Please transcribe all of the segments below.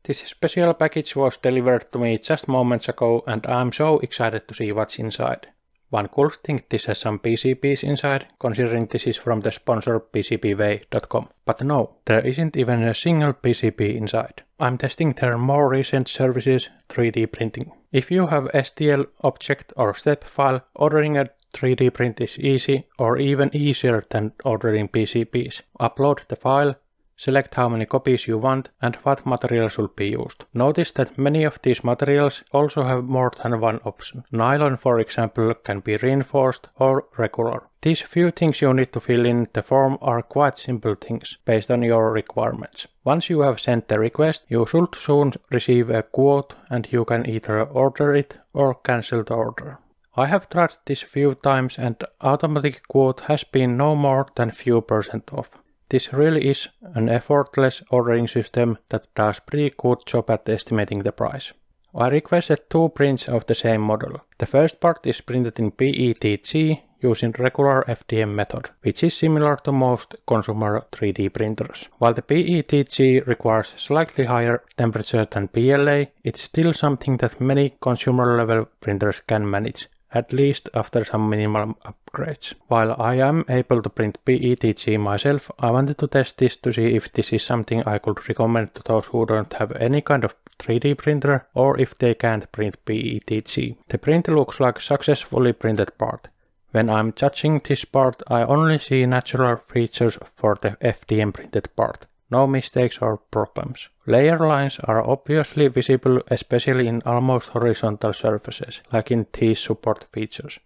This special package was delivered to me just moments ago and I'm so excited to see what's inside. One could think this has some PCBs inside, considering this is from the sponsor PCBWAY.com. But no, there isn't even a single PCB inside. I'm testing their more recent services, 3D printing. If you have STL, object or step file, ordering a 3D print is easy or even easier than ordering PCBs. Upload the file, select how many copies you want and what material should be used. Notice that many of these materials also have more than one option. Nylon, for example, can be reinforced or regular. These few things you need to fill in the form are quite simple things based on your requirements. Once you have sent the request, you should soon receive a quote and you can either order it or cancel the order. I have tried this few times and automatic quote has been no more than few % off. This really is an effortless ordering system that does pretty good job at estimating the price. I requested 2 prints of the same model. The first part is printed in PETG using regular FDM method, which is similar to most consumer 3D printers. While the PETG requires slightly higher temperature than PLA, it's still something that many consumer level printers can manage, at least after some minimal upgrades. While I am able to print PETG myself, I wanted to test this to see if this is something I could recommend to those who don't have any kind of 3D printer or if they can't print PETG. The print looks like successfully printed part. When I'm judging this part, I only see natural features for the FDM printed part. No mistakes or problems. Layer lines are obviously visible, especially in almost horizontal surfaces, like in these support features.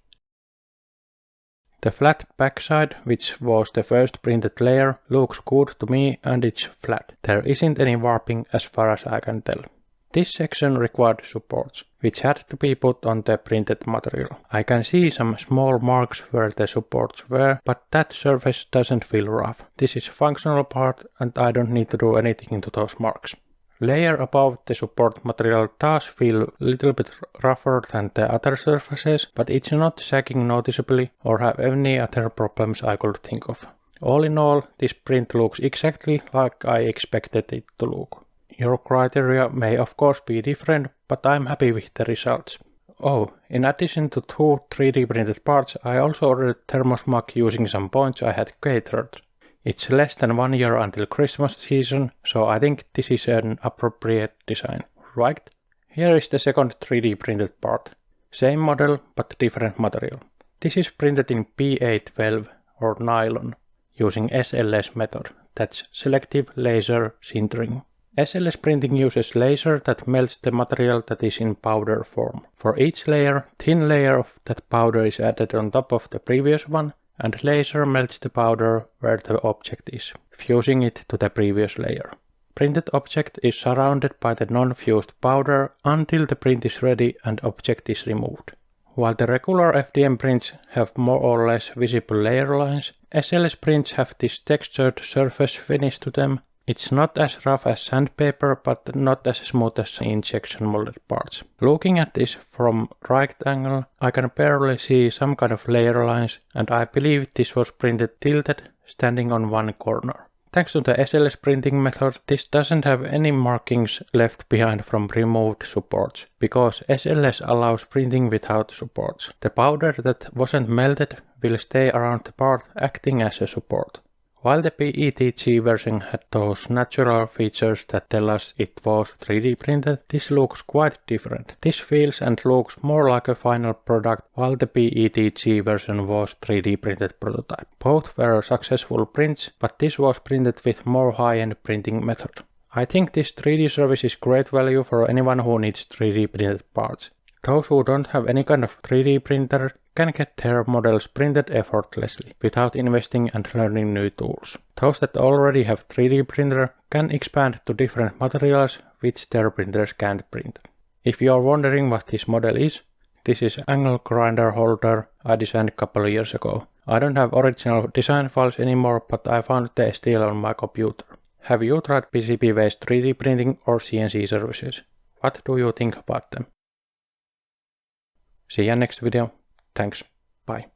The flat backside, which was the first printed layer, looks good to me and it's flat. There isn't any warping as far as I can tell. This section required supports, which had to be put on the printed material. I can see some small marks where the supports were, but that surface doesn't feel rough. This is a functional part and I don't need to do anything to those marks. Layer above the support material does feel a little bit rougher than the other surfaces, but it's not sagging noticeably or have any other problems I could think of. All in all, this print looks exactly like I expected it to look. Your criteria may of course be different, but I'm happy with the results. Oh, in addition to 2 3D printed parts, I also ordered a thermos mug using some points I had gathered. It's less than 1 year until Christmas season, so I think this is an appropriate design, right? Here is the second 3D printed part. Same model, but different material. This is printed in PA12 or nylon, using SLS method, that's selective laser sintering. SLS printing uses laser that melts the material that is in powder form. For each layer, thin layer of that powder is added on top of the previous one, and laser melts the powder where the object is, fusing it to the previous layer. Printed object is surrounded by the non-fused powder until the print is ready and object is removed. While the regular FDM prints have more or less visible layer lines, SLS prints have this textured surface finish to them. It's not as rough as sandpaper, but not as smooth as injection molded parts. Looking at this from right angle, I can barely see some kind of layer lines, and I believe this was printed tilted, standing on one corner. Thanks to the SLS printing method, this doesn't have any markings left behind from removed supports, because SLS allows printing without supports. The powder that wasn't melted will stay around the part, acting as a support. While the PETG version had those natural features that tell us it was 3D printed, this looks quite different. This feels and looks more like a final product, while the PETG version was 3D printed prototype. Both were successful prints, but this was printed with more high-end printing method. I think this 3D service is great value for anyone who needs 3D printed parts. Those who don't have any kind of 3D printer can get their models printed effortlessly without investing and learning new tools. Those that already have 3D printer can expand to different materials which their printers can't print. If you are wondering what this model is, this is angle grinder holder I designed a couple of years ago. I don't have original design files anymore, but I found the still on my computer. Have you tried PCBWAY's 3D printing or CNC services? What do you think about them? See you next video. Thanks. Bye.